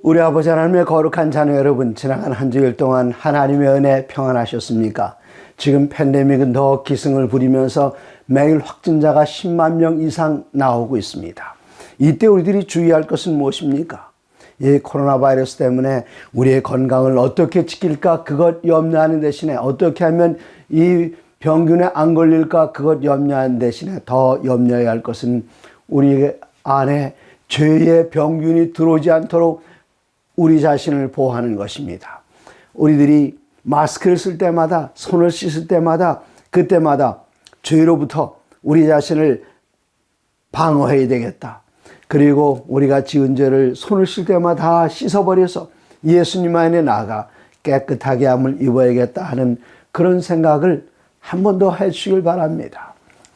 우리 아버지 하나님의 거룩한 자녀 여러분, 지나간 한 주일 동안 하나님의 은혜 평안하셨습니까? 지금 팬데믹은 더 기승을 부리면서 매일 확진자가 10만 명 이상 나오고 있습니다. 이때 우리들이 주의할 것은 무엇입니까? 이 코로나 바이러스 때문에 우리의 건강을 어떻게 지킬까 그것 염려하는 대신에 어떻게 하면 이 병균에 안 걸릴까 그것 염려하는 대신에 더 염려해야 할 것은 우리 안에 죄의 병균이 들어오지 않도록 우리 자신을 보호하는 것입니다. 우리들이 마스크를 쓸 때마다, 손을 씻을 때마다, 그때마다 죄로부터 우리 자신을 방어해야 되겠다. 그리고 우리가 지은 죄를 손을 씻을 때마다 다 씻어버려서 예수님 안에 나아가 깨끗하게 함을 입어야겠다 하는 그런 생각을 한 번 더 해주시길 바랍니다.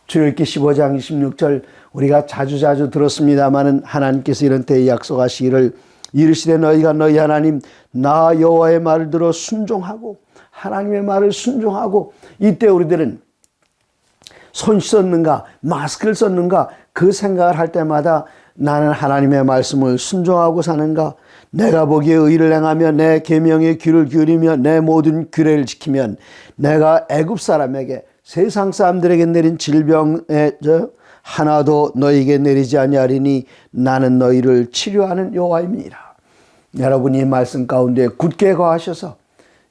출애굽기 15장 26절 우리가 자주 들었습니다마는 하나님께서 이런 때에 약속하시기를 이르시되 너희가 너희 하나님 나 여호와의 말을 들어 순종하고 하나님의 말을 순종하고 이때 우리들은 손 씻었는가 마스크를 썼는가 그 생각을 할 때마다 나는 하나님의 말씀을 순종하고 사는가 내가 보기에 의를 행하며 내 계명에 귀를 기울이며 내 모든 규례를 지키면 내가 애굽 사람에게 세상 사람들에게 내린 질병에 하나도 너희에게 내리지 아니하리니 나는 너희를 치료하는 여호와입니다. 여러분이 이 말씀 가운데 굳게 거하셔서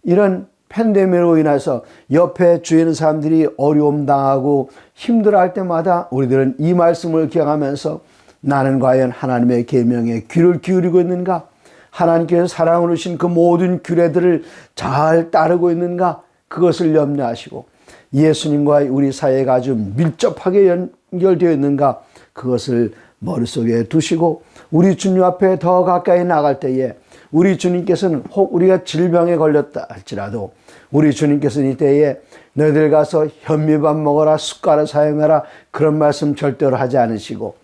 이런 팬데믹으로 인해서 옆에 주위에 있는 사람들이 어려움 당하고 힘들어할 때마다 우리들은 이 말씀을 기억하면서 나는 과연 하나님의 계명에 귀를 기울이고 있는가? 하나님께서 사랑으로 주신 그 모든 규례들을 잘 따르고 있는가? 그것을 염려하시고 예수님과 우리 사이가 아주 밀접하게 연결되어 있는가? 그것을 머릿속에 두시고 우리 주님 앞에 더 가까이 나갈 때에 우리 주님께서는 혹 우리가 질병에 걸렸다 할지라도 우리 주님께서는 이때에 너희들 가서 현미밥 먹어라 숟가락 사용해라 그런 말씀 절대로 하지 않으시고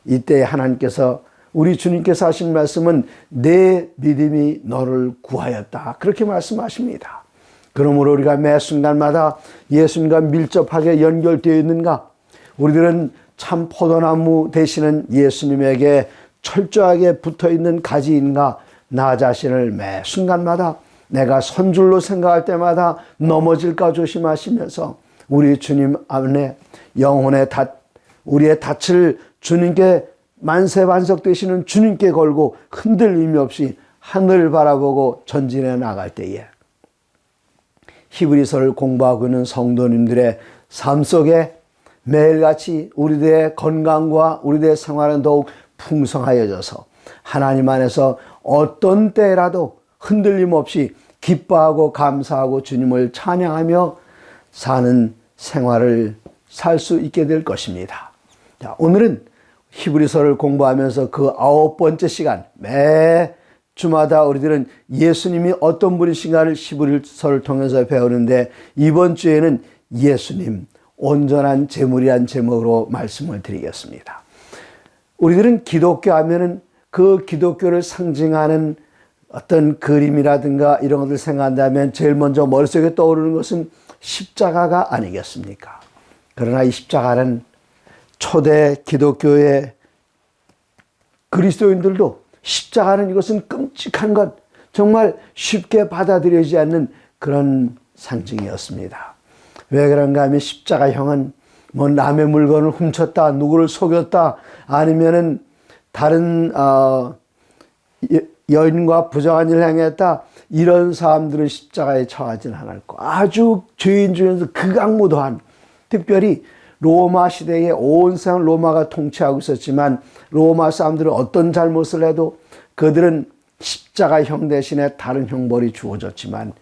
이때 하나님께서 우리 주님께서 하신 말씀은 내 믿음이 너를 구하였다 그렇게 말씀하십니다. 그러므로 우리가 매 순간마다 예수님과 밀접하게 연결되어 있는가? 우리들은 참 포도나무 되시는 예수님에게 철저하게 붙어있는 가지인가? 나 자신을 매 순간마다 내가 선줄로 생각할 때마다 넘어질까 조심하시면서 우리 주님 안에 영혼의 우리의 닻을 주님께 만세반석 되시는 주님께 걸고 흔들림이 없이 하늘을 바라보고 전진해 나갈 때에 히브리서를 공부하고 있는 성도님들의 삶 속에 매일같이 우리들의 건강과 우리들의 생활은 더욱 풍성하여져서 하나님 안에서 어떤 때라도 흔들림 없이 기뻐하고 감사하고 주님을 찬양하며 사는 생활을 살 수 있게 될 것입니다. 자, 오늘은 히브리서를 공부하면서 그 9번째 시간 매 주마다 우리들은 예수님이 어떤 분이신가를 히브리서를 통해서 배우는데 이번 주에는 예수님 온전한 제물이란 제목으로 말씀을 드리겠습니다. 우리들은 기독교 하면은 그 기독교를 상징하는 어떤 그림이라든가 이런 것들 생각한다면 제일 먼저 머릿속에 떠오르는 것은 십자가가 아니겠습니까? 그러나 이 십자가는 초대 기독교의 그리스도인들도 십자가는 이것은 끔찍한 것, 정말 쉽게 받아들여지지 않는 그런 상징이었습니다. 왜 그런가 하면 십자가형은 뭐 남의 물건을 훔쳤다, 누구를 속였다, 아니면은 다른 여인과 부정한 일을 행했다, 이런 사람들은 십자가에 처하지는 않았고 아주 죄인 중에서 극악무도한, 특별히 로마 시대에 온 세상을 로마가 통치하고 있었지만 로마 사람들은 어떤 잘못을 해도 그들은 십자가형 대신에 다른 형벌이 주어졌지만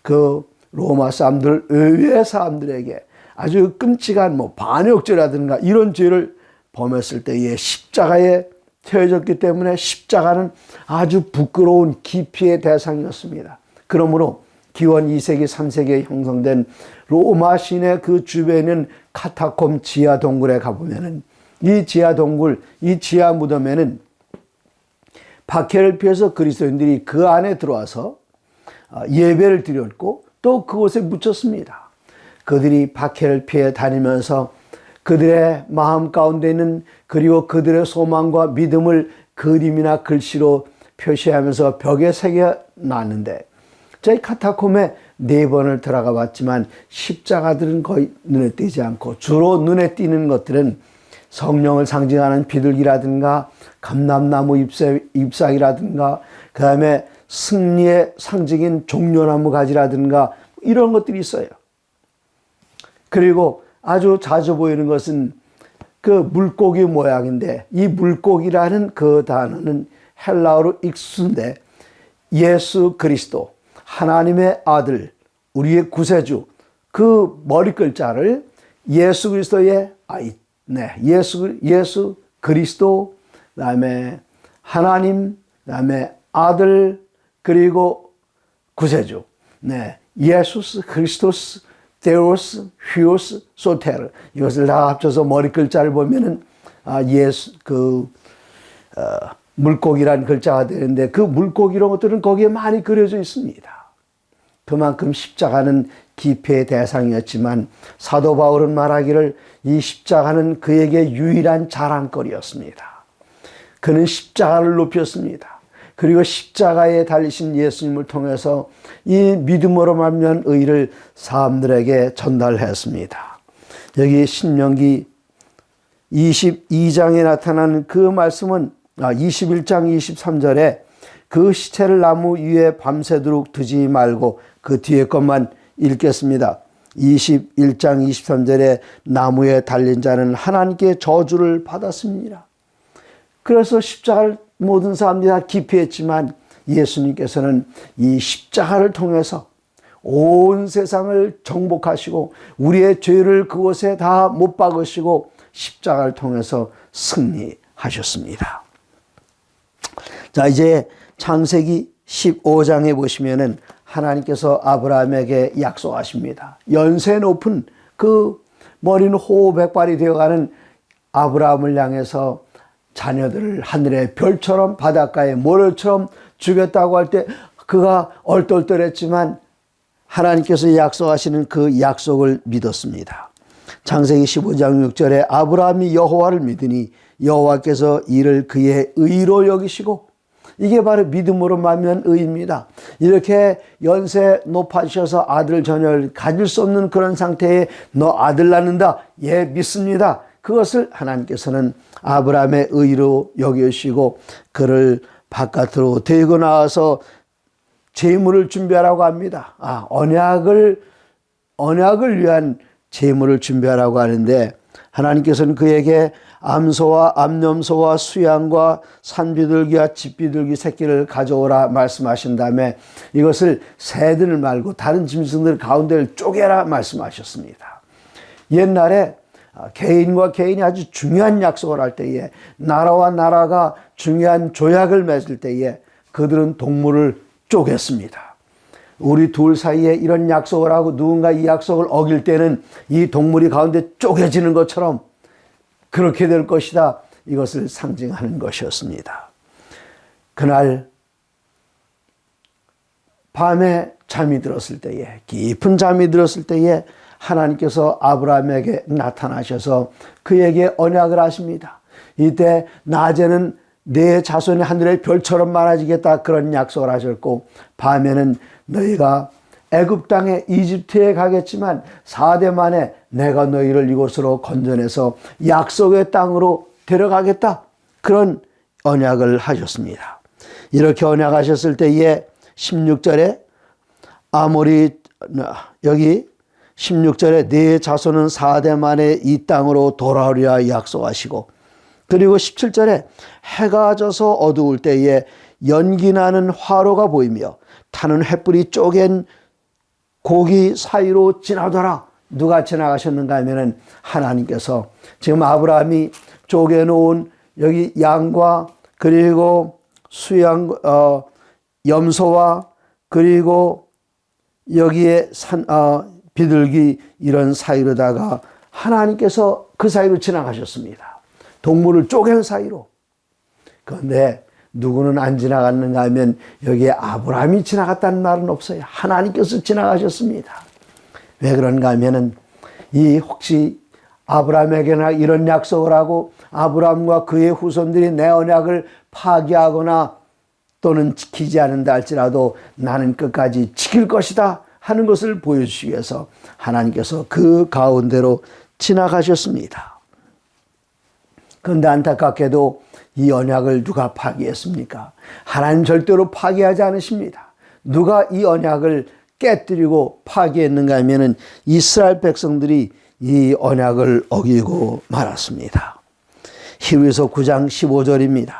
그 로마 사람들 의외의 사람들에게 아주 끔찍한 반역죄라든가 이런 죄를 범했을 때에 십자가에 태워졌기 때문에 십자가는 아주 부끄러운 기피의 대상이었습니다. 그러므로 기원 2세기 3세기에 형성된 로마 시내 그 주변에는 카타콤 지하 동굴에 가보면은 이 지하 동굴, 이 지하 무덤에는 박해를 피해서 그리스도인들이 그 안에 들어와서 예배를 드렸고 또 그곳에 묻혔습니다. 그들이 박해를 피해 다니면서 그들의 마음 가운데 있는 그리고 그들의 소망과 믿음을 그림이나 글씨로 표시하면서 벽에 새겨놨는데 저희 카타콤에 4번을 들어가 봤지만 십자가들은 거의 눈에 띄지 않고 주로 눈에 띄는 것들은 성령을 상징하는 비둘기라든가 감람나무 잎사귀라든가 그 다음에 승리의 상징인 종려나무 가지라든가 이런 것들이 있어요. 그리고 아주 자주 보이는 것은 그 물고기 모양인데 이 물고기라는 그 단어는 헬라어로 익수인데 예수 그리스도 하나님의 아들 우리의 구세주 그 머리 글자를 예수 그리스도의 예수 그리스도 그다음에 하나님 그다음에 아들 그리고 구세주 예수스 그리스도스 데오스 휴오스 소테르 이것을 다 합쳐서 머리 글자를 보면은 예수 물고기라는 글자가 되는데 그 물고기 이런 것들은 거기에 많이 그려져 있습니다. 그만큼 십자가는 기피의 대상이었지만 사도 바울은 말하기를 이 십자가는 그에게 유일한 자랑거리였습니다. 그는 십자가를 높였습니다. 그리고 십자가에 달리신 예수님을 통해서 이 믿음으로 말미암은 의를 사람들에게 전달했습니다. 여기 신명기 22장에 나타나는 그 말씀은 21장 23절에 그 시체를 나무 위에 밤새도록 두지 말고 그 뒤에 것만 읽겠습니다. 21장 23절에 나무에 달린 자는 하나님께 저주를 받았습니다. 그래서 십자가를 모든 사람들이 다 기피했지만 예수님께서는 이 십자가를 통해서 온 세상을 정복하시고 우리의 죄를 그곳에 다 못 박으시고 십자가를 통해서 승리하셨습니다. 자, 이제 창세기 15장에 보시면은 하나님께서 아브라함에게 약속하십니다. 연세 높은 그 머리는 호백발이 되어가는 아브라함을 향해서 자녀들을 하늘의 별처럼 바닷가의 모래처럼 주겠다고 할 때 그가 얼떨떨했지만 하나님께서 약속하시는 그 약속을 믿었습니다. 창세기 15장 6절에 아브라함이 여호와를 믿으니 여호와께서 이를 그의 의로 여기시고 이게 바로 믿음으로 말미암은 의입니다. 이렇게 연세 높아지셔서 아들 자녀를 가질 수 없는 그런 상태에 너 아들 낳는다. 예, 믿습니다. 그것을 하나님께서는 아브라함의 의로 여기시고 그를 바깥으로 데리고 나와서 제물을 준비하라고 합니다. 언약을 위한 제물을 준비하라고 하는데 하나님께서는 그에게 암소와 암염소와 수양과 산비둘기와 집비둘기 새끼를 가져오라 말씀하신 다음에 이것을 새들 말고 다른 짐승들 가운데를 쪼개라 말씀하셨습니다. 옛날에 개인과 개인이 아주 중요한 약속을 할 때에 나라와 나라가 중요한 조약을 맺을 때에 그들은 동물을 쪼갰습니다. 우리 둘 사이에 이런 약속을 하고 누군가 이 약속을 어길 때는 이 동물이 가운데 쪼개지는 것처럼 그렇게 될 것이다. 이것을 상징하는 것이었습니다. 그날 밤에 잠이 들었을 때에 깊은 잠이 들었을 때에 하나님께서 아브라함에게 나타나셔서 그에게 언약을 하십니다. 이때 낮에는 내 자손이 하늘의 별처럼 많아지겠다 그런 약속을 하셨고 밤에는 너희가 애굽 땅에 이집트에 가겠지만 4대 만에 내가 너희를 이곳으로 건져내서 약속의 땅으로 데려가겠다 그런 언약을 하셨습니다. 이렇게 언약하셨을 때에 16절에 여기 16절에 네 자손은 4대 만에 이 땅으로 돌아오리라 약속하시고 그리고 17절에 해가 져서 어두울 때에 연기나는 화로가 보이며 타는 횃불이 쪼갠 고기 사이로 지나더라. 누가 지나가셨는가 하면은 하나님께서 지금 아브라함이 쪼개놓은 여기 양과 그리고 염소와 그리고 여기에 비둘기 이런 사이로다가 하나님께서 그 사이로 지나가셨습니다. 동물을 쪼갠 사이로. 그런데 누구는 안 지나갔는가 하면 여기에 아브라함이 지나갔다는 말은 없어요. 하나님께서 지나가셨습니다. 왜 그런가 하면은 혹시 아브라함에게나 이런 약속을 하고 아브라함과 그의 후손들이 내 언약을 파기하거나 또는 지키지 않는다 할지라도 나는 끝까지 지킬 것이다 하는 것을 보여주시기 위해서 하나님께서 그 가운데로 지나가셨습니다. 그런데 안타깝게도 이 언약을 누가 파기했습니까? 하나님 절대로 파기하지 않으십니다. 누가 이 언약을 깨뜨리고 파기했는가 하면은 이스라엘 백성들이 이 언약을 어기고 말았습니다. 히브리서 9장 15절입니다.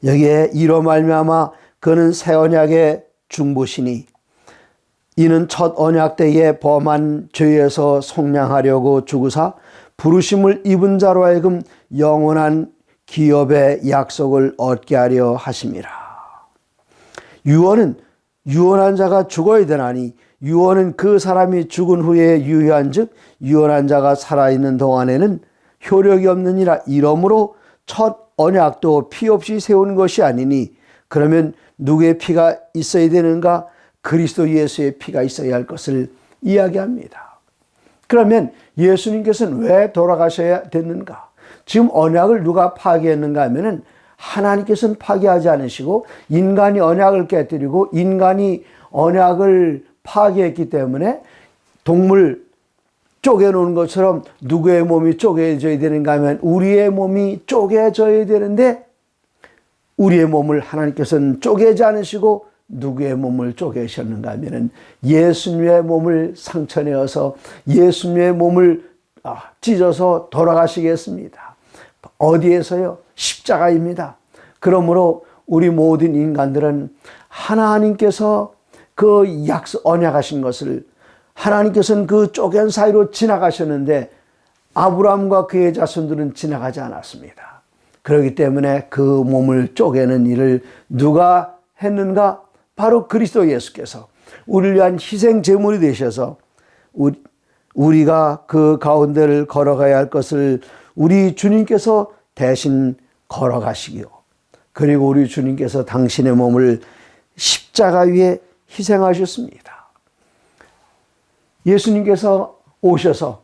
여기에 이로 말미암아 그는 새 언약의 중보시니 이는 첫 언약 때에 범한 죄에서 속량하려고 죽으사 부르심을 입은 자로 하여금 영원한 기업의 약속을 얻게 하려 하심이라. 유언은 유언한 자가 죽어야 되나니 유언은 그 사람이 죽은 후에 유효한 즉 유언한 자가 살아있는 동안에는 효력이 없느니라. 이러므로 첫 언약도 피 없이 세운 것이 아니니 그러면 누구의 피가 있어야 되는가? 그리스도 예수의 피가 있어야 할 것을 이야기합니다. 그러면 예수님께서는 왜 돌아가셔야 됐는가? 지금 언약을 누가 파기했는가 하면은 하나님께서는 파기하지 않으시고 인간이 언약을 깨뜨리고 인간이 언약을 파기했기 때문에 동물 쪼개놓은 것처럼 누구의 몸이 쪼개져야 되는가 하면 우리의 몸이 쪼개져야 되는데 우리의 몸을 하나님께서는 쪼개지 않으시고 누구의 몸을 쪼개셨는가 하면은 예수님의 몸을 상처내어서 예수님의 몸을 찢어서 돌아가시겠습니다. 어디에서요? 십자가입니다. 그러므로 우리 모든 인간들은 하나님께서 그 언약하신 것을 하나님께서는 그 쪼갠 사이로 지나가셨는데 아브라함과 그의 자손들은 지나가지 않았습니다. 그렇기 때문에 그 몸을 쪼개는 일을 누가 했는가? 바로 그리스도 예수께서 우리를 위한 희생 제물이 되셔서 우리가 그 가운데를 걸어가야 할 것을 우리 주님께서 대신 걸어가시기요. 그리고 우리 주님께서 당신의 몸을 십자가 위에 희생하셨습니다. 예수님께서 오셔서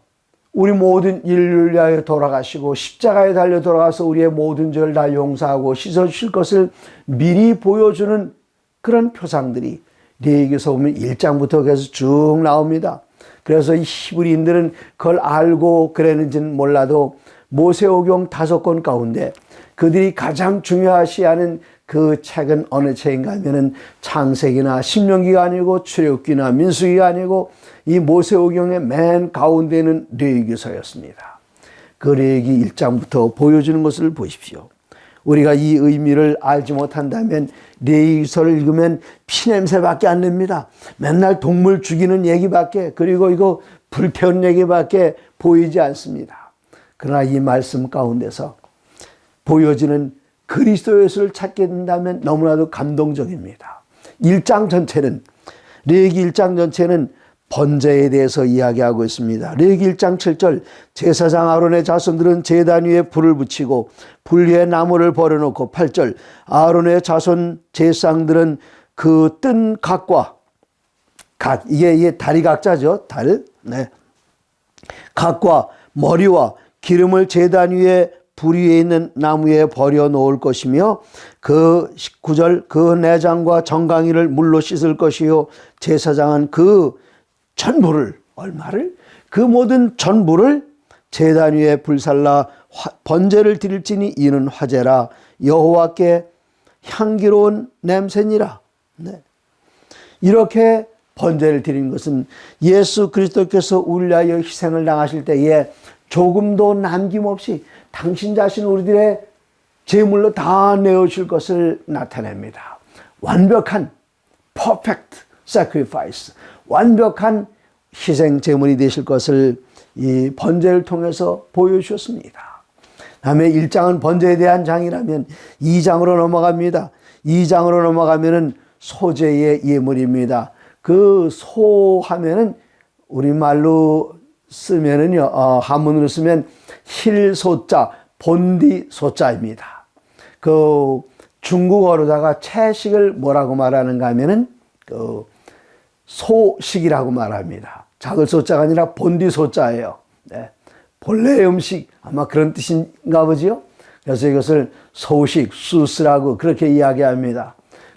우리 모든 인류를 위하여 돌아가시고 십자가에 달려 돌아가서 우리의 모든 죄를 다 용서하고 씻어주실 것을 미리 보여주는 그런 표상들이 레위기서 보면 1장부터 계속 쭉 나옵니다. 그래서 이 히브리인들은 그걸 알고 그랬는지는 몰라도 모세오경 5권 가운데 그들이 가장 중요시하는 그 책은 어느 책인가 하면은 창세기나 신명기가 아니고 출애굽기나 민수기가 아니고 이 모세오경의 맨 가운데는 레위기서였습니다. 그 레위기 1장부터 보여주는 것을 보십시오. 우리가 이 의미를 알지 못한다면 레위기서를 읽으면 피냄새밖에 안 납니다. 맨날 동물 죽이는 얘기밖에 그리고 이거 불태운 얘기밖에 보이지 않습니다. 그러나 이 말씀 가운데서 보여지는 그리스도 예수를 찾게 된다면 너무나도 감동적입니다. 1장 전체는 레위기 1장 전체는 번제에 대해서 이야기하고 있습니다. 레위기 1장 7절 제사장 아론의 자손들은 제단 위에 불을 붙이고 불 위에 나무를 버려놓고 8절 아론의 자손 제사장들은 그 뜬 각과 이게 다리 각자죠. 각과 머리와 기름을 제단 위에 불 위에 있는 나무에 버려 놓을 것이며 그 19절 그 내장과 정강이를 물로 씻을 것이요 제사장은 그 전부를 얼마를 그 모든 전부를 제단 위에 불살라 번제를 드릴지니 이는 화제라 여호와께 향기로운 냄새니라. 네. 이렇게 번제를 드린 것은 예수 그리스도께서 우리를 위하여 희생을 당하실 때에 조금도 남김없이 당신 자신 우리들의 제물로 다 내어줄 것을 나타냅니다. 완벽한 perfect sacrifice, 완벽한 희생 제물이 되실 것을 이 번제를 통해서 보여주셨습니다. 다음에 1장은 번제에 대한 장이라면 2장으로 넘어갑니다. 2장으로 넘어가면은 소제의 예물입니다. 그 소하면은 우리말로 쓰면은요, 한문으로 쓰면 힐소자, 본디소자입니다. 그 중국어로다가 채식을 뭐라고 말하는가 하면은 그 소식이라고 말합니다. 작을 소자가 아니라 본디소자예요. 네. 본래의 음식 아마 그런 뜻인가 보지요. 그래서 이것을 소식, 수스라고 그렇게 이야기합니다.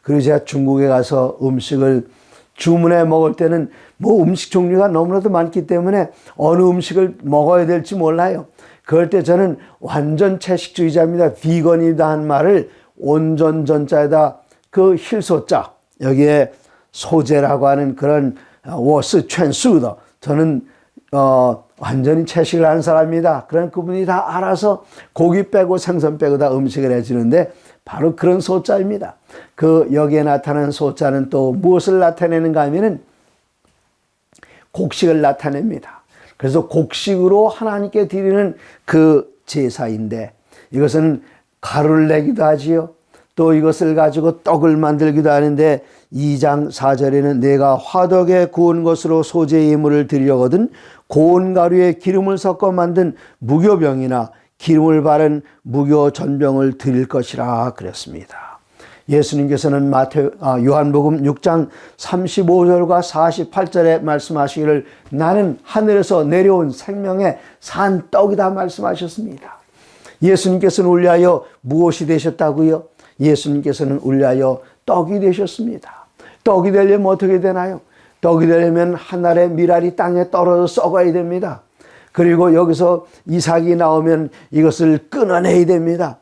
그리고 제가 중국에 가서 음식을 주문해 먹을 때는 뭐 음식 종류가 너무나도 많기 때문에 어느 음식을 먹어야 될지 몰라요. 그럴 때 저는 완전 채식주의자입니다. 비건이다 한 말을 온전전자에다 그 힐소자, 여기에 소재라고 하는 그런 워스 챈수더, 저는 완전히 채식을 하는 사람입니다. 그런 그분이 다 알아서 고기 빼고 생선 빼고 다 음식을 해주는데 바로 그런 소자입니다. 그 여기에 나타나는 소자는 또 무엇을 나타내는가 하면은 곡식을 나타냅니다. 그래서 곡식으로 하나님께 드리는 그 제사인데 이것은 가루를 내기도 하지요. 또 이것을 가지고 떡을 만들기도 하는데 2장 4절에는 내가 화덕에 구운 것으로 소재 예물을 드리려거든 고운 가루에 기름을 섞어 만든 무교병이나 기름을 바른 무교 전병을 드릴 것이라 그랬습니다. 예수님께서는 요한복음 6장 35절과 48절에 말씀하시기를 나는 하늘에서 내려온 생명의 산 떡이다 말씀하셨습니다. 예수님께서는 우리 위하여 무엇이 되셨다고요? 예수님께서는 우리 위하여 떡이 되셨습니다. 떡이 되려면 어떻게 되나요? 떡이 되려면 한 알의 밀알이 땅에 떨어져 썩어야 됩니다. 그리고 여기서 이삭이 나오면 이것을 끊어내야 됩니다.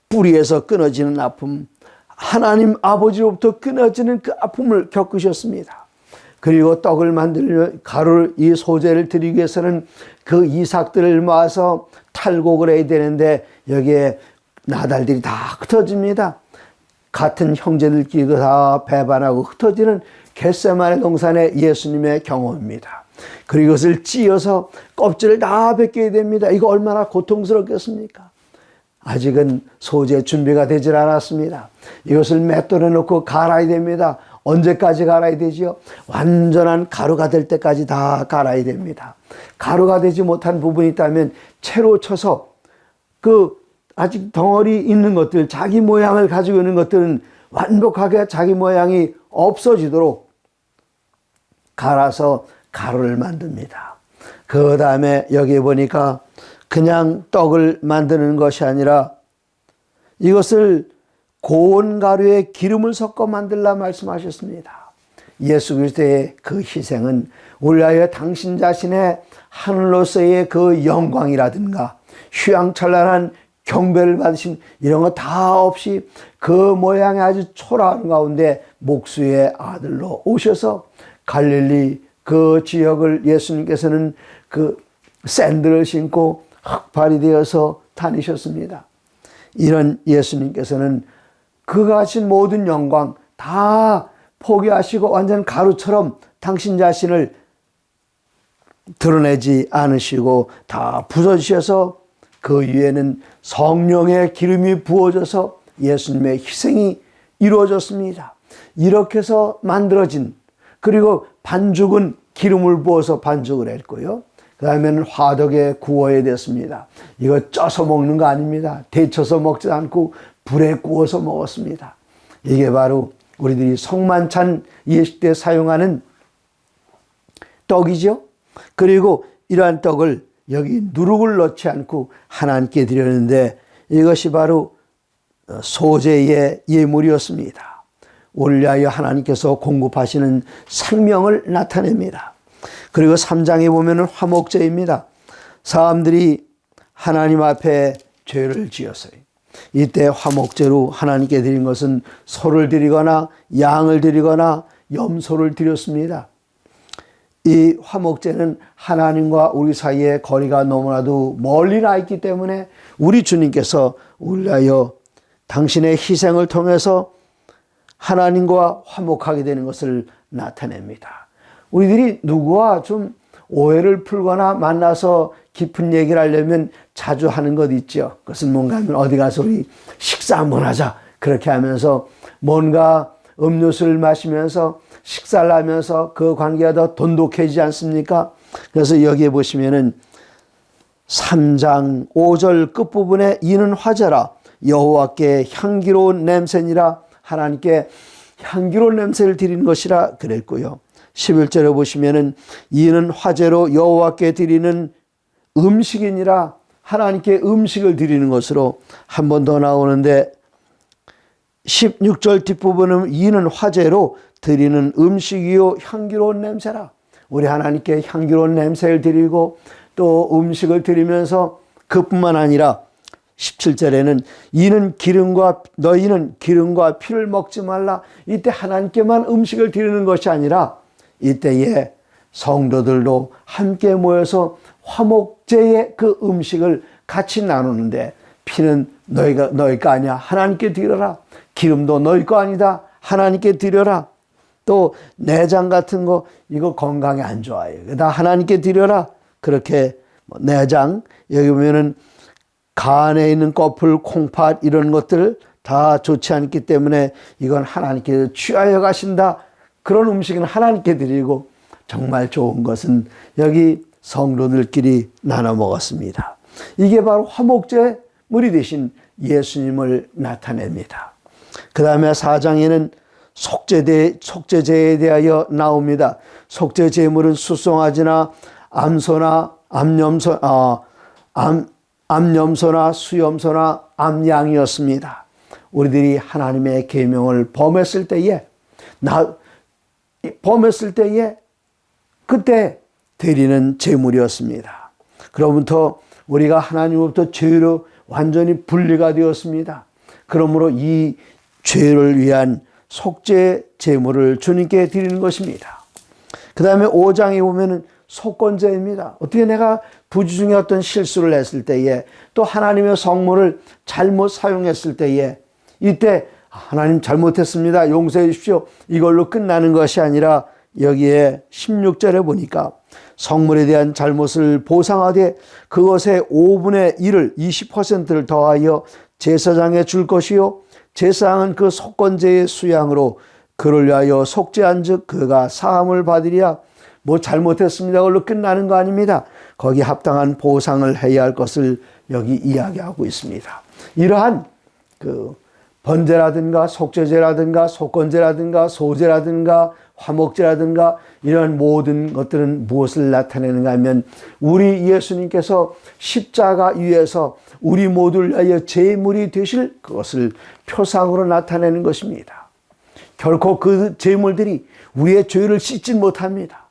뿌리에서 끊어지는 아픔, 하나님 아버지로부터 끊어지는 그 아픔을 겪으셨습니다. 그리고 떡을 만들려 가루를 이 소재를 드리기 위해서는 그 이삭들을 모아서 탈곡을 해야 되는데 여기에 나달들이 다 흩어집니다. 같은 형제들끼리도 다 배반하고 흩어지는 겟세마네 동산의 예수님의 경험입니다. 그리고 이것을 찧어서 껍질을 다 벗겨야 됩니다. 이거 얼마나 고통스럽겠습니까? 아직은 소재 준비가 되질 않았습니다. 이것을 맷돌에 넣고 갈아야 됩니다. 언제까지 갈아야 되지요? 완전한 가루가 될 때까지 다 갈아야 됩니다. 가루가 되지 못한 부분이 있다면 채로 쳐서 그 아직 덩어리 있는 것들, 자기 모양을 가지고 있는 것들은 완벽하게 자기 모양이 없어지도록 갈아서 가루를 만듭니다. 그 다음에 여기 보니까 그냥 떡을 만드는 것이 아니라 이것을 고운 가루에 기름을 섞어 만들라 말씀하셨습니다. 예수 그리스도의 그 희생은 우리 위하여 당신 자신의 하늘로서의 그 영광이라든가 휘황찬란한 경배를 받으신 이런 거 다 없이 그 모양이 아주 초라한 가운데 목수의 아들로 오셔서 갈릴리 그 지역을 예수님께서는 그 샌들을 신고 흑발이 되어서 다니셨습니다. 이런 예수님께서는 그가 가진 모든 영광 다 포기하시고 완전 가루처럼 당신 자신을 드러내지 않으시고 다 부서지셔서 그 위에는 성령의 기름이 부어져서 예수님의 희생이 이루어졌습니다. 이렇게 해서 만들어진, 그리고 반죽은 기름을 부어서 반죽을 했고요. 그 다음에는 화덕에 구워야 됐습니다. 이거 쪄서 먹는 거 아닙니다. 데쳐서 먹지 않고 불에 구워서 먹었습니다. 이게 바로 우리들이 성만찬 예식 때 사용하는 떡이죠. 그리고 이러한 떡을 여기 누룩을 넣지 않고 하나님께 드렸는데 이것이 바로 소재의 예물이었습니다. 우리를 위하여 하나님께서 공급하시는 생명을 나타냅니다. 그리고 3장에 보면 화목제입니다. 사람들이 하나님 앞에 죄를 지었어요. 이때 화목제로 하나님께 드린 것은 소를 드리거나 양을 드리거나 염소를 드렸습니다. 이 화목제는 하나님과 우리 사이에 거리가 너무나도 멀리 나 있기 때문에 우리 주님께서 우리를 위하여 당신의 희생을 통해서 하나님과 화목하게 되는 것을 나타냅니다. 우리들이 누구와 좀 오해를 풀거나 만나서 깊은 얘기를 하려면 자주 하는 것 있죠. 그것은 뭔가 하면 어디 가서 우리 식사 한번 하자. 그렇게 하면서 뭔가 음료수를 마시면서 식사를 하면서 그 관계가 더 돈독해지지 않습니까? 그래서 여기에 보시면은 3장 5절 끝부분에 이는 화제라 여호와께 향기로운 냄새니라 하나님께 향기로운 냄새를 드리는 것이라 그랬고요. 11절에 보시면은 이는 화제로 여호와께 드리는 음식이니라 하나님께 음식을 드리는 것으로 한 번 더 나오는데 16절 뒷부분은 이는 화제로 드리는 음식이요 향기로운 냄새라. 우리 하나님께 향기로운 냄새를 드리고 또 음식을 드리면서 그뿐만 아니라 17절에는 너희는 기름과 피를 먹지 말라. 이때 하나님께만 음식을 드리는 것이 아니라 이때에 성도들도 함께 모여서 화목제의 그 음식을 같이 나누는데 피는 너희가 아니야. 하나님께 드려라. 기름도 너희 거 아니다. 하나님께 드려라. 또 내장 같은 거 이거 건강에 안 좋아요. 다 하나님께 드려라. 그렇게 내장 여기 보면은 간에 있는 꺼풀, 콩팥 이런 것들 다 좋지 않기 때문에 이건 하나님께 취하여 가신다. 그런 음식은 하나님께 드리고 정말 좋은 것은 여기 성도들끼리 나눠 먹었습니다. 이게 바로 화목제물이 되신 예수님을 나타냅니다. 그 다음에 4장에는 속죄제에 대하여 나옵니다. 속죄제물은 수송아지나 암염소나 수염소나 암양이었습니다. 우리들이 하나님의 계명을 범했을 때에 그때 드리는 제물이었습니다. 그로부터 우리가 하나님으로부터 죄로 완전히 분리가 되었습니다. 그러므로 이 죄를 위한 속죄 제물을 주님께 드리는 것입니다. 그 다음에 5장에 보면은 속건제입니다. 어떻게 내가 부주 중에 어떤 실수를 했을 때에 또 하나님의 성물을 잘못 사용했을 때에 이때 하나님 잘못했습니다. 용서해 주십시오. 이걸로 끝나는 것이 아니라 여기에 16절에 보니까 성물에 대한 잘못을 보상하되 그것의 5분의 1을 20%를 더하여 제사장에 줄 것이요 제사장은 그 속건제의 수양으로 그를 위하여 속죄한 즉 그가 사함을 받으리라. 뭐 잘못했습니다. 그걸로 끝나는 거 아닙니다. 거기 합당한 보상을 해야 할 것을 여기 이야기하고 있습니다. 이러한 그 번제라든가 속죄제라든가 속건제라든가 소제라든가 화목제라든가 이런 모든 것들은 무엇을 나타내는가 하면 우리 예수님께서 십자가 위에서 우리 모두를 위하여 제물이 되실 그것을 표상으로 나타내는 것입니다. 결코 그 제물들이 우리의 죄를 씻지 못합니다.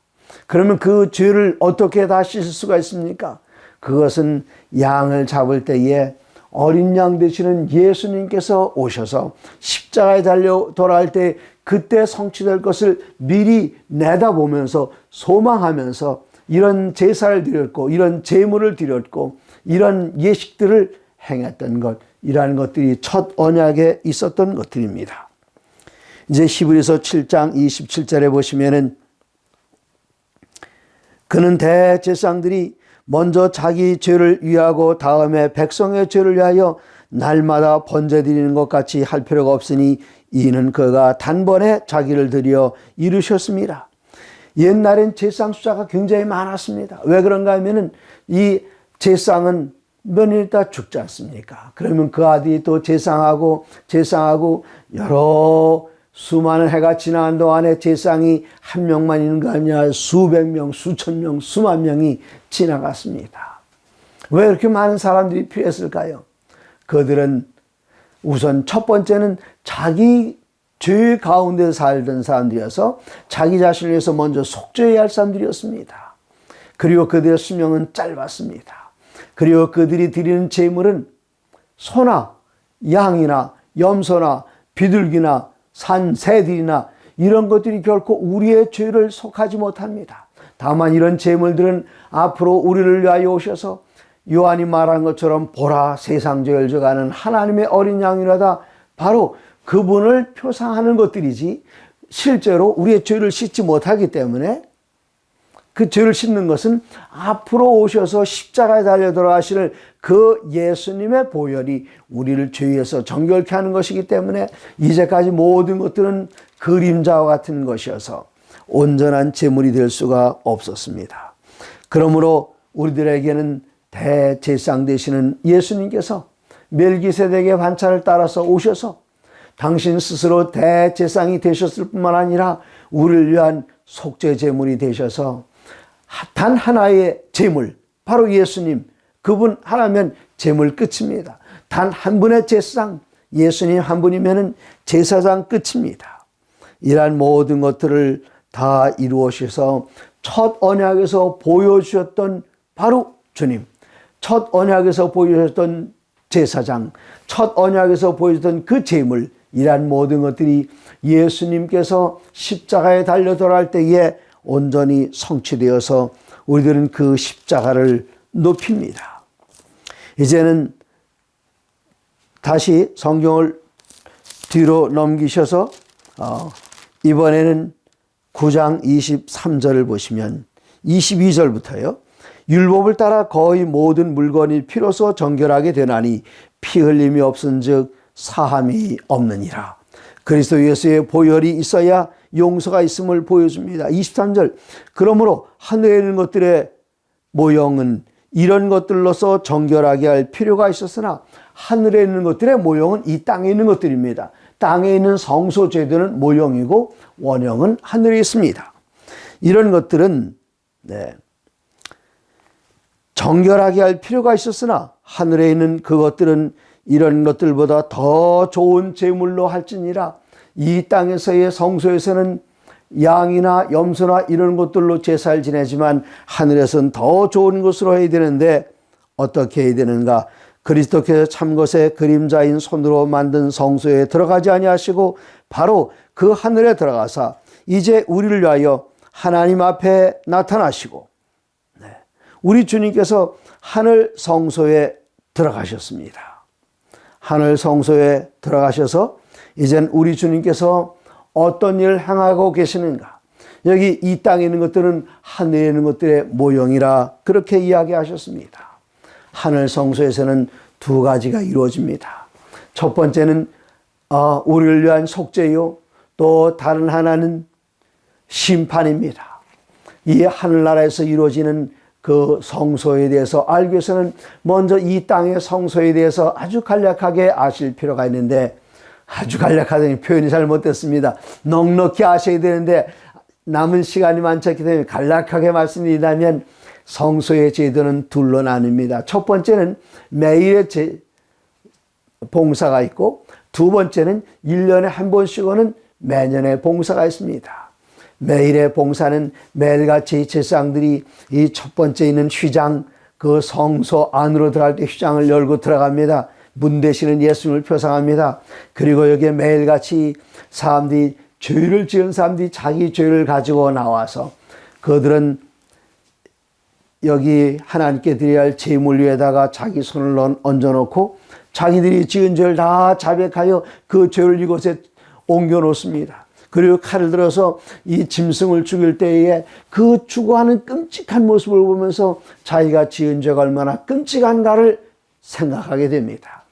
그러면 그 죄를 어떻게 다 씻을 수가 있습니까? 그것은 양을 잡을 때에 어린 양 되시는 예수님께서 오셔서 십자가에 달려 돌아갈 때 그때 성취될 것을 미리 내다보면서 소망하면서 이런 제사를 드렸고 이런 제물을 드렸고 이런 예식들을 행했던 것, 이러한 것들이 첫 언약에 있었던 것들입니다. 이제 히브리서 7장 27절에 보시면은 그는 대제사장들이 먼저 자기 죄를 위하고 다음에 백성의 죄를 위하여 날마다 번제 드리는 것 같이 할 필요가 없으니 이는 그가 단번에 자기를 드려 이루셨습니다. 옛날엔 제사장 숫자가 굉장히 많았습니다. 왜 그런가 하면은 이 제사장은 며칠 있다 죽지 않습니까? 그러면 그 아들이 또 제사장하고 여러 수많은 해가 지난 동안에 제사장이 한 명만 있는 거 아니냐, 수백 명, 수천 명, 수만 명이 지나갔습니다. 왜 이렇게 많은 사람들이 필요했을까요? 그들은 우선 첫 번째는 자기 죄 가운데 살던 사람들이어서 자기 자신을 위해서 먼저 속죄해야 할 사람들이었습니다. 그리고 그들의 수명은 짧았습니다. 그리고 그들이 드리는 제물은 소나 양이나 염소나 비둘기나 산 새들이나 이런 것들이 결코 우리의 죄를 속하지 못합니다. 다만 이런 제물들은 앞으로 우리를 위하여 오셔서 요한이 말한 것처럼 보라 세상 죄를 져가는 하나님의 어린 양이라다 바로 그분을 표상하는 것들이지 실제로 우리의 죄를 씻지 못하기 때문에 그 죄를 씻는 것은 앞으로 오셔서 십자가에 달려 돌아가실 그 예수님의 보혈이 우리를 죄에서 정결케 하는 것이기 때문에 이제까지 모든 것들은 그림자와 같은 것이어서 온전한 제물이 될 수가 없었습니다. 그러므로 우리들에게는 대제사장 되시는 예수님께서 멜기세덱의 반차를 따라서 오셔서 당신 스스로 대제사장이 되셨을 뿐만 아니라 우리를 위한 속죄 제물이 되셔서 단 하나의 제물, 바로 예수님, 그분 하나면 제물 끝입니다. 단 한 분의 제사장, 예수님 한 분이면 제사장 끝입니다. 이러한 모든 것들을 다 이루어셔서 첫 언약에서 보여주셨던 바로 주님, 첫 언약에서 보여주셨던 제사장, 첫 언약에서 보여주셨던 그 제물, 이러한 모든 것들이 예수님께서 십자가에 달려 돌아갈 때에 온전히 성취되어서 우리들은 그 십자가를 높입니다. 이제는 다시 성경을 뒤로 넘기셔서 이번에는 9장 23절을 보시면 22절부터요. 율법을 따라 거의 모든 물건이 피로써 정결하게 되나니 피 흘림이 없은즉 사함이 없느니라. 그리스도 예수의 보혈이 있어야 용서가 있음을 보여줍니다. 23절, 그러므로 하늘에 있는 것들의 모형은 이런 것들로서 정결하게 할 필요가 있었으나 하늘에 있는 것들의 모형은 이 땅에 있는 것들입니다. 땅에 있는 성소 제도는 모형이고 원형은 하늘에 있습니다. 이런 것들은 정결하게 할 필요가 있었으나 하늘에 있는 그것들은 이런 것들보다 더 좋은 제물로 할지니라. 이 땅에서의 성소에서는 양이나 염소나 이런 것들로 제사를 지내지만 하늘에서는 더 좋은 것으로 해야 되는데 어떻게 해야 되는가? 그리스도께서 참것의 그림자인 손으로 만든 성소에 들어가지 아니하시고 바로 그 하늘에 들어가사 이제 우리를 위하여 하나님 앞에 나타나시고, 우리 주님께서 하늘 성소에 들어가셨습니다. 하늘 성소에 들어가셔서 이젠 우리 주님께서 어떤 일을 행하고 계시는가? 여기 이 땅에 있는 것들은 하늘에 있는 것들의 모형이라 그렇게 이야기하셨습니다. 하늘 성소에서는 두 가지가 이루어집니다. 첫 번째는 우리를 위한 속죄요, 또 다른 하나는 심판입니다. 이 하늘나라에서 이루어지는 그 성소에 대해서 알기 위해서는 먼저 이 땅의 성소에 대해서 아주 간략하게 아실 필요가 있는데, 아주 간략하다니 표현이 잘못됐습니다. 넉넉히 아셔야 되는데 남은 시간이 많지 않기 때문에 간략하게 말씀드리자면 성소의 제도는 둘로 나뉩니다. 첫 번째는 매일의 봉사가 있고, 두 번째는 1년에 한 번씩 오는 매년의 봉사가 있습니다. 매일의 봉사는 매일같이 제사장들이 이 첫 번째 있는 휘장, 그 성소 안으로 들어갈 때 휘장을 열고 들어갑니다. 문 대신은 예수님을 표상합니다. 그리고 여기에 매일같이 사람들이 죄를 지은 사람들이 자기 죄를 가지고 나와서 그들은 여기 하나님께 드려야 할 제물 위에다가 자기 손을 얹어놓고 자기들이 지은 죄를 다 자백하여 그 죄를 이곳에 옮겨 놓습니다. 그리고 칼을 들어서 이 짐승을 죽일 때에 그 죽어가는 끔찍한 모습을 보면서 자기가 지은 죄가 얼마나 끔찍한가를 생각하게 됩니다.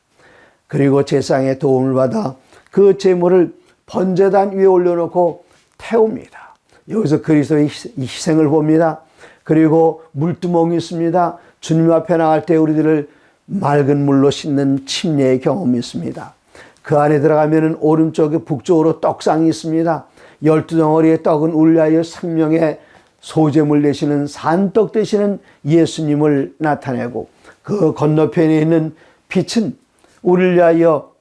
그리고 제사장의 도움을 받아 그 제물을 번제단 위에 올려놓고 태웁니다. 여기서 그리스도의 희생을 봅니다. 그리고 물두멍이 있습니다. 주님 앞에 나갈 때 우리들을 맑은 물로 씻는 침례의 경험이 있습니다. 그 안에 들어가면 오른쪽에 북쪽으로 떡상이 있습니다. 12덩어리의 떡은 우리를 위하여 생명의 소재물 되시는 산떡 되시는 예수님을 나타내고, 그 건너편에 있는 빛은 우리를 위하여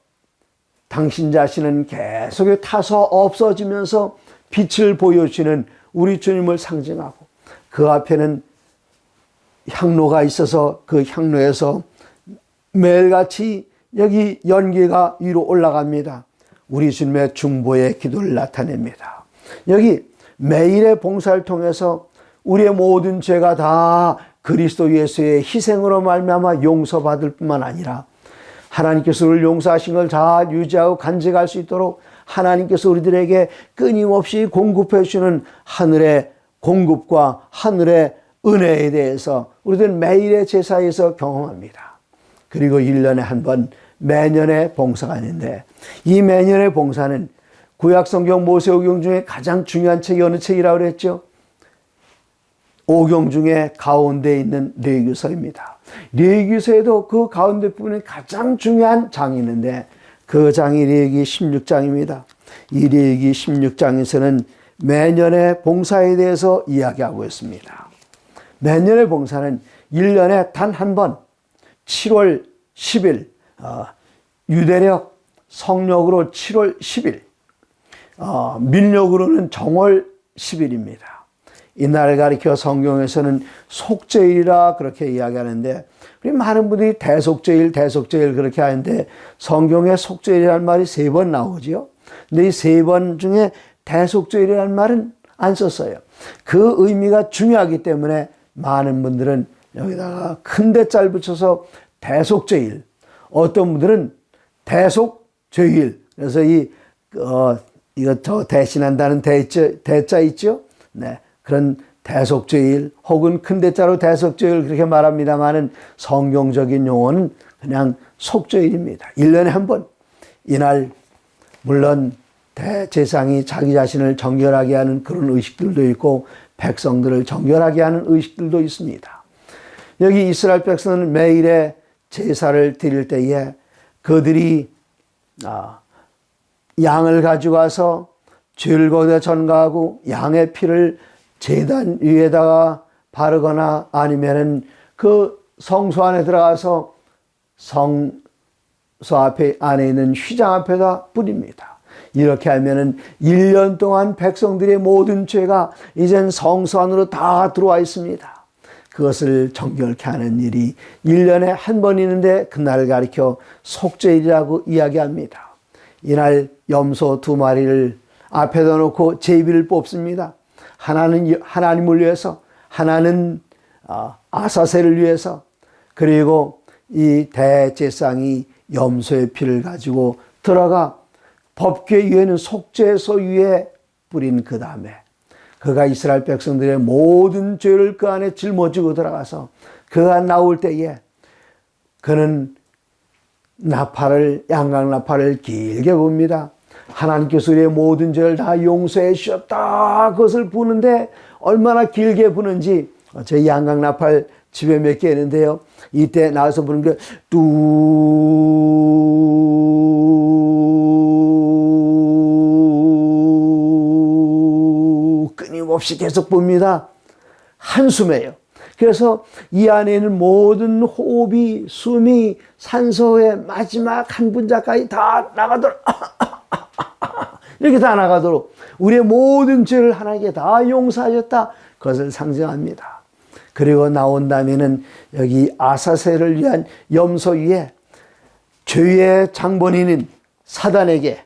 당신 자신은 계속 타서 없어지면서 빛을 보여주시는 우리 주님을 상징하고, 그 앞에는 향로가 있어서 그 향로에서 매일같이 여기 연기가 위로 올라갑니다. 우리 주님의 중보의 기도를 나타냅니다. 여기 매일의 봉사를 통해서 우리의 모든 죄가 다 그리스도 예수의 희생으로 말미암아 용서받을 뿐만 아니라 하나님께서 우리를 용서하신 걸 잘 유지하고 간직할 수 있도록 하나님께서 우리들에게 끊임없이 공급해 주시는 하늘의 공급과 하늘의 은혜에 대해서 우리들은 매일의 제사에서 경험합니다. 그리고 1년에 한 번 매년의 봉사가 있는데, 이 매년의 봉사는 구약성경 모세오경 중에 가장 중요한 책이 어느 책이라고 그랬죠? 오경 중에 가운데 있는 레위기서입니다. 레위기서에도 그 가운데 부분에 가장 중요한 장이 있는데 그 장이 레위기 16장입니다. 이 레위기 16장에서는 매년의 봉사에 대해서 이야기하고 있습니다. 매년의 봉사는 1년에 단 한 번 7월 10일 유대력 성력으로 7월 10일, 민력으로는 정월 10일입니다. 이날을 가리켜 성경에서는 속죄일이라 그렇게 이야기하는데, 우리 많은 분들이 대속죄일 그렇게 하는데, 성경에 속죄일이라는 말이 3번 나오죠. 근데 이 3번 중에 대속죄일이라는 말은 안 썼어요. 그 의미가 중요하기 때문에 많은 분들은 여기다가 큰 대자를 붙여서 대속죄일, 어떤 분들은 대속죄일, 그래서 이거 대신한다는 대자 있죠? 네. 그런 대속죄일 혹은 큰 대자로 대속죄일 그렇게 말합니다만은 성경적인 용어는 그냥 속죄일입니다. 1년에 한 번. 이날 물론 대제사장이 자기 자신을 정결하게 하는 그런 의식들도 있고 백성들을 정결하게 하는 의식들도 있습니다. 여기 이스라엘 백성은 매일의 제사를 드릴 때에 그들이 양을 가져가서 죄를 거기다 전가하고 양의 피를 제단 위에다가 바르거나 아니면은 그 성소 안에 들어가서 성소 안에 있는 휘장 앞에다 뿌립니다. 이렇게 하면은 1년 동안 백성들의 모든 죄가 이젠 성소 안으로 다 들어와 있습니다. 그것을 정결케 하는 일이 1년에 한 번 있는데 그날을 가리켜 속죄일이라고 이야기합니다. 이날 염소 2마리를 앞에다 놓고 제비를 뽑습니다. 하나는 하나님을 위해서, 하나는 아사셀을 위해서, 그리고 이 대제사장이 염소의 피를 가지고 들어가 법궤 위에는 속죄소 위에 뿌린 그 다음에 그가 이스라엘 백성들의 모든 죄를 그 안에 짊어지고 들어가서 그가 나올 때에 그는 양각 나팔을 길게 봅니다. 하나님께서 우리의 모든 죄를 다 용서해 주셨다. 그것을 부는데 얼마나 길게 부는지 제 양각 나팔 집에 몇 개 있는데요. 이때 나와서 부는 게 끊임없이 계속 붑니다. 한숨에요. 그래서 이 안에 있는 모든 호흡이, 숨이 산소의 마지막 한 분자까지 다 나가도록 이렇게 다 나가도록 우리의 모든 죄를 하나님께 다 용서하셨다. 그것을 상징합니다. 그리고 나온 다음에는 여기 아사셀을 위한 염소 위에 죄의 장본인인 사단에게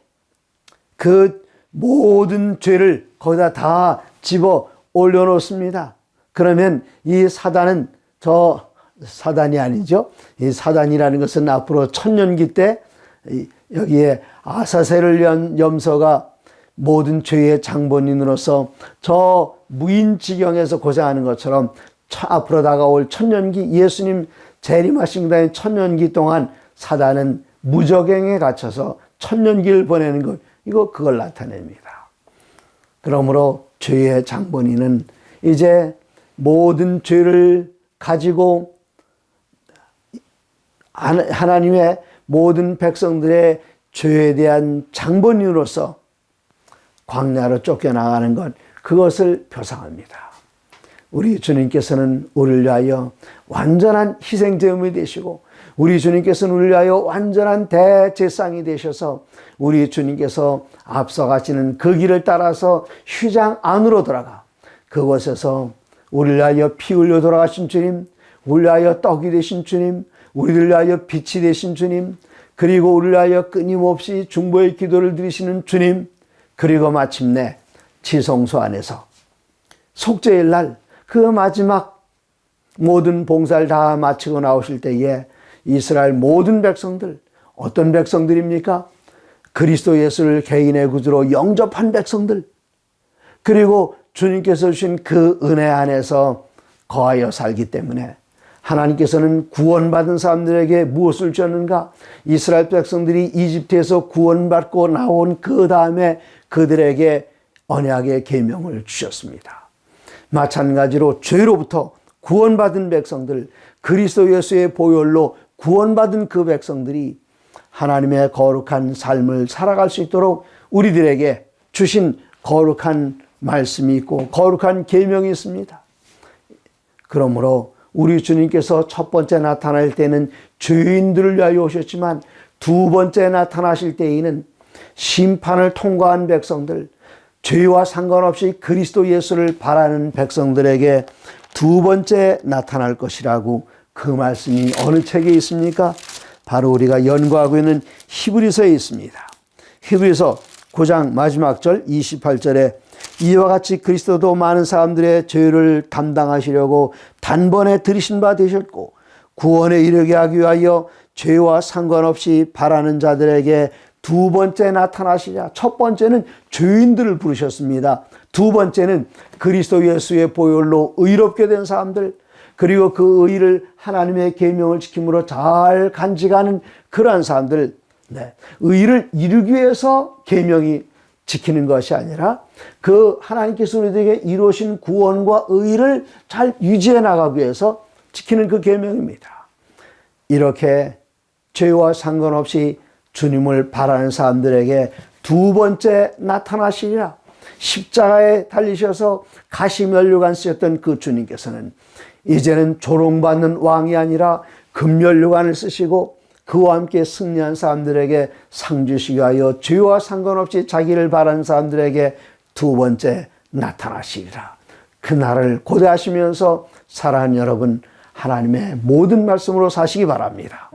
그 모든 죄를 거기다 다 집어 올려놓습니다. 그러면 이 사단은 사단이 아니죠. 이 사단이라는 것은 앞으로 천년기 때 여기에 아사셀을 위한 염소가 모든 죄의 장본인으로서 저 무인지경에서 고생하는 것처럼 앞으로 다가올 천년기 예수님 재림하신 다음에 천년기 동안 사단은 무저갱에 갇혀서 천년기를 보내는 것, 그걸 나타냅니다. 그러므로 죄의 장본인은 이제 모든 죄를 가지고 하나님의 모든 백성들의 죄에 대한 장본인으로서 광야로 쫓겨나가는 것, 그것을 표상합니다. 우리 주님께서는 우리를 위하여 완전한 희생제물이 되시고 우리 주님께서는 우리를 위하여 완전한 대제사장이 되셔서 우리 주님께서 앞서가시는 그 길을 따라서 휘장 안으로 들어가 그곳에서 우리를 위하여 피 흘려 돌아가신 주님, 우리를 위하여 떡이 되신 주님, 우리를 위하여 빛이 되신 주님, 그리고 우리를 위하여 끊임없이 중보의 기도를 드리시는 주님, 그리고 마침내 지성소 안에서 속죄일 날 그 마지막 모든 봉사를 다 마치고 나오실 때에 이스라엘 모든 백성들, 어떤 백성들입니까? 그리스도 예수를 개인의 구주로 영접한 백성들, 그리고 주님께서 주신 그 은혜 안에서 거하여 살기 때문에 하나님께서는 구원받은 사람들에게 무엇을 주셨는가? 이스라엘 백성들이 이집트에서 구원받고 나온 그 다음에 그들에게 언약의 계명을 주셨습니다. 마찬가지로 죄로부터 구원받은 백성들, 그리스도 예수의 보혈로 구원받은 그 백성들이 하나님의 거룩한 삶을 살아갈 수 있도록 우리들에게 주신 거룩한 말씀이 있고 거룩한 계명이 있습니다. 그러므로 우리 주님께서 첫 번째 나타날 때는 죄인들을 위하여 오셨지만 두 번째 나타나실 때에는 심판을 통과한 백성들, 죄와 상관없이 그리스도 예수를 바라는 백성들에게 두 번째 나타날 것이라고 그 말씀이 어느 책에 있습니까? 바로 우리가 연구하고 있는 히브리서에 있습니다. 히브리서 9장 마지막 절 28절에 이와 같이 그리스도도 많은 사람들의 죄를 담당하시려고 단번에 들이신 바 되셨고 구원에 이르게 하기 위하여 죄와 상관없이 바라는 자들에게 두 번째 나타나시자. 첫 번째는 죄인들을 부르셨습니다. 두 번째는 그리스도 예수의 보혈로 의롭게 된 사람들, 그리고 그 의를 하나님의 계명을 지킴으로 잘 간직하는 그러한 사람들, 의를 이루기 위해서 계명이 지키는 것이 아니라 그 하나님께서 우리에게 이루신 구원과 의를 잘 유지해 나가기 위해서 지키는 그 계명입니다. 이렇게 죄와 상관없이 주님을 바라는 사람들에게 두 번째 나타나시리라. 십자가에 달리셔서 가시면류관 쓰셨던 그 주님께서는 이제는 조롱받는 왕이 아니라 금면류관을 쓰시고 그와 함께 승리한 사람들에게 상 주시기 위하여 죄와 상관없이 자기를 바라는 사람들에게 두 번째 나타나시리라. 그날을 고대하시면서 사랑하는 여러분, 하나님의 모든 말씀으로 사시기 바랍니다.